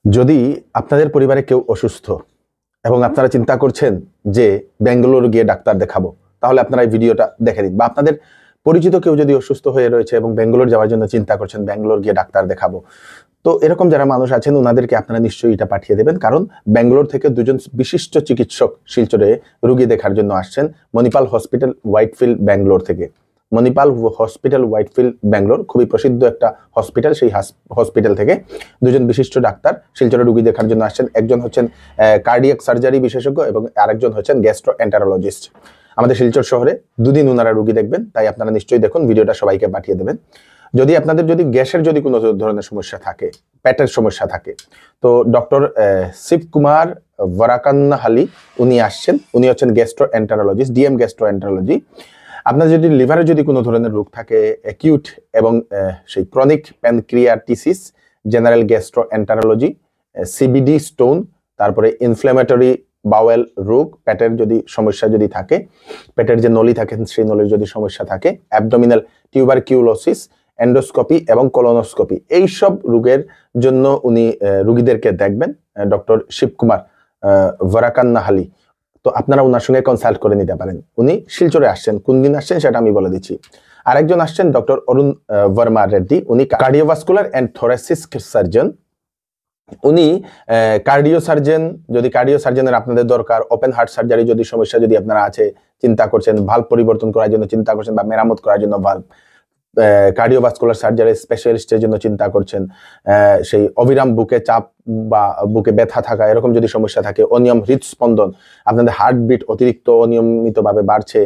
যদি আপনাদের পরিবারে কেউ অসুস্থ এবং আপনারা চিন্তা করছেন যে ব্যাঙ্গালোর গিয়ে ডাক্তার দেখাবো, তাহলে আপনারা এই ভিডিওটা দেখে দিন। বা আপনাদের পরিচিত কেউ যদি অসুস্থ হয়ে রয়েছে এবং ব্যাঙ্গালোর যাওয়ার জন্য চিন্তা করছেন, ব্যাঙ্গালোর গিয়ে ডাক্তার দেখাবো, তো এরকম যারা মানুষ আছেন ওনাদেরকে আপনারা নিশ্চয়ই এটা পাঠিয়ে দেবেন। কারণ ব্যাঙ্গালোর থেকে দুজন বিশিষ্ট চিকিৎসক শিলচরে রুগী দেখার জন্য আসছেন মণিপাল হসপিটাল হোয়াইটফিল্ড ব্যাঙ্গালোর থেকে। মণিপাল হসপিটাল হোয়াইটফিল্ড ব্যাঙ্গালোর খুবই প্রসিদ্ধ একটা হসপিটাল। সেই হসপিটাল থেকে দুজন বিশিষ্ট ডাক্তার শিলচরে রুগী দেখার জন্য আসছেন। একজন হচ্ছেন কার্ডিয়াক সার্জারি বিশেষজ্ঞ এবং আরেকজন হচ্ছেন গ্যাস্ট্রোএন্টারোলজিস্ট। আমাদের শিলচর শহরে দুদিন ওনারা রুগী দেখবেন, তাই আপনারা নিশ্চয়ই দেখুন, ভিডিওটা সবাইকে পাঠিয়ে দেবেন। যদি আপনাদের গ্যাসের কোনো ধরনের সমস্যা থাকে, পেটের সমস্যা থাকে, তো ডক্টর শিবকুমার ভারাকান্নাহালি উনি আসছেন। উনি হচ্ছেন গ্যাস্ট্রোএন্টারোলজিস্ট, ডিএম গ্যাস্ট্রোএন্টারোলজি। আপনার যদি লিভারে কোনো ধরনের রোগ থাকে, অ্যাকিউট এবং সেই chronic pancreatitis, general gastroenterology, CBD stone, তারপরে ইনফ্ল্যামেটরি বাওয়েল রোগ, পেটের সমস্যা থাকে, পেটের যে নলি থাকে সেই নলির সমস্যা থাকে, অ্যাবডোমিনাল টিউবারকিউলোসিস, এন্ডোস্কোপি এবং কোলোনোস্কোপি, এই সব রোগের জন্য উনি রোগীদেরকে দেখবেন, ডক্টর শিবকুমার ভারাকান্নাহালি। তো আপনারা ওনার সঙ্গে কনসাল্ট করে নিতে পারেন। উনি শিলচরে আসছেন, কোন দিন আসছেন সেটা আমি বলে দিচ্ছি। আরেকজন আসছেন ডক্টর অরুণ ভার্মা রেড্ডি, উনি কার্ডিওভাস্কুলার অ্যান্ড থোরাসিক সার্জন। উনি কার্ডিও সার্জন। যদি কার্ডিও সার্জনের আপনাদের দরকার, ওপেন হার্ট সার্জারি সমস্যা আপনারা আছে, চিন্তা করছেন, ভাল্ব পরিবর্তন করার জন্য চিন্তা করছেন বা মেরামত করার জন্য ভাল্ব, কার্ডিওভাস্কুলার সার্জারি স্পেশালিস্টের জন্য চিন্তা করছেন, সেই অবিরাম বুকে চাপ বা বুকে ব্যথা থাকা এরকম সমস্যা থাকে, অনিয়ম হৃদস্পন্দন, আপনাদের হার্টবিট অতিরিক্ত অনিয়মিতভাবে বাড়ছে,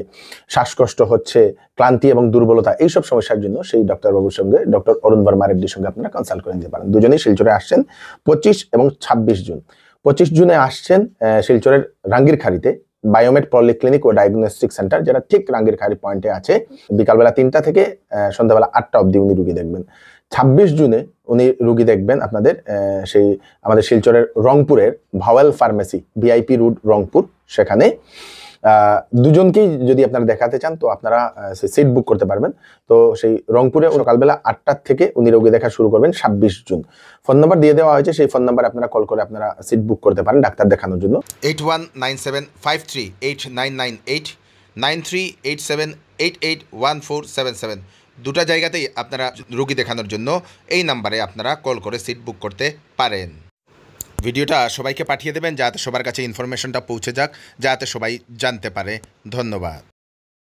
শ্বাসকষ্ট হচ্ছে, ক্লান্তি এবং দুর্বলতা, এইসব সমস্যার জন্য সেই ডক্টরবাবুর সঙ্গে, ডক্টর অরুণ ভার্মা রেড্ডির সঙ্গে আপনারা কনসাল্ট করে নিতে পারেন। দুজনেই শিলচরে আসছেন 25 এবং 26 জুন। 25 জুনে আসছেন শিলচরের রাঙ্গিরখাড়িতে বায়োমেড পলিক্লিনিক ও ডায়াগনস্টিক সেন্টার, যেটা ঠিক রাঙ্গিরখাড়ি পয়েন্টে আছে। বিকালবেলা 3টা থেকে সন্ধ্যাবেলা 8টা অবধি উনি রুগী দেখবেন। 26 জুনে উনি রুগী দেখবেন আপনাদের সেই আমাদের শিলচরের রংপুরের vowel pharmacy, VIP road Rangpur, সেখানে। দুজনকেই যদি আপনারা দেখাতে চান তো আপনারা সিট বুক করতে পারবেন। তো সেই রংপুরে সকালবেলা 8টা থেকে উনি রোগী দেখা শুরু করবেন 26 জুন। ফোন নাম্বার দিয়ে দেওয়া হয়েছে, সেই ফোন নাম্বারে আপনারা কল করে আপনারা সিট বুক করতে পারেন ডাক্তার দেখানোর জন্য। 8197538998 9387881477 দুটা জায়গাতেই আপনারা রোগী দেখানোর জন্য এই নাম্বারে আপনারা কল করে সিট বুক করতে পারেন। ভিডিওটা সবাইকে পাঠিয়ে দেবেন যাতে সবার কাছে ইনফরমেশনটা পৌঁছে যাক, যাতে সবাই জানতে পারে। ধন্যবাদ।